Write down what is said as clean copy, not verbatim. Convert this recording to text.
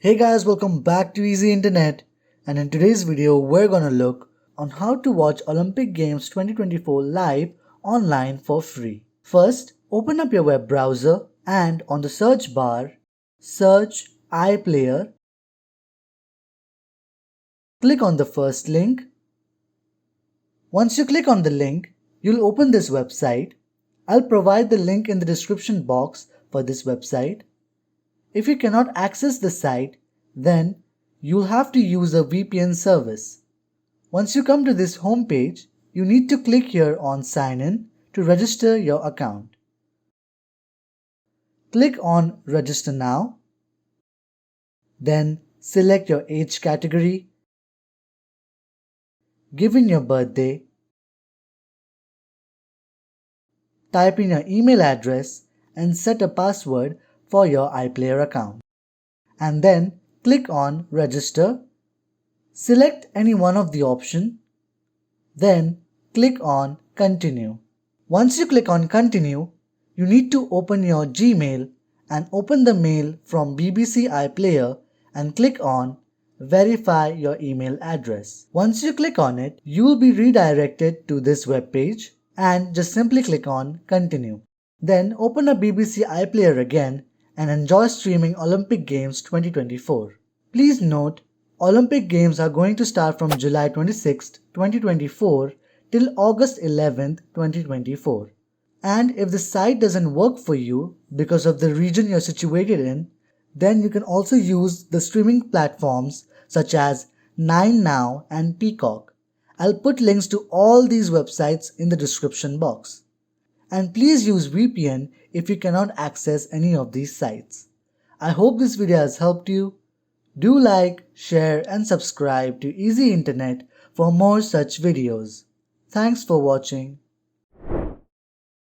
Hey guys, welcome back to Easy Internet, and in today's video we're gonna look on how to watch Olympic Games 2024 live online for free. First, open up your web browser and on the search bar, search iPlayer. Click on the first link. Once you click on the link, you'll open this website. I'll provide the link in the description box for this website. If you cannot access the site, then you'll have to use a VPN service. Once you come to this home page, you need to click here on Sign In to register your account. Click on Register Now. Then select your age category, give in your birthday, type in your email address and set a password for your iPlayer account. And then click on Register. Select any one of the options. Then click on Continue. Once you click on Continue, you need to open your Gmail and open the mail from BBC iPlayer and click on Verify your email address. Once you click on it, you will be redirected to this web page and just simply click on Continue. Then open a BBC iPlayer again and enjoy streaming Olympic Games 2024. Please note, Olympic Games are going to start from July 26, 2024 till August 11, 2024. And if the site doesn't work for you because of the region you're situated in, then you can also use the streaming platforms such as 9Now and Peacock. I'll put links to all these websites in the description box. And please use VPN if you cannot access any of these sites. I hope this video has helped you. Do like, share and subscribe to Easy Internet for more such videos. Thanks for watching.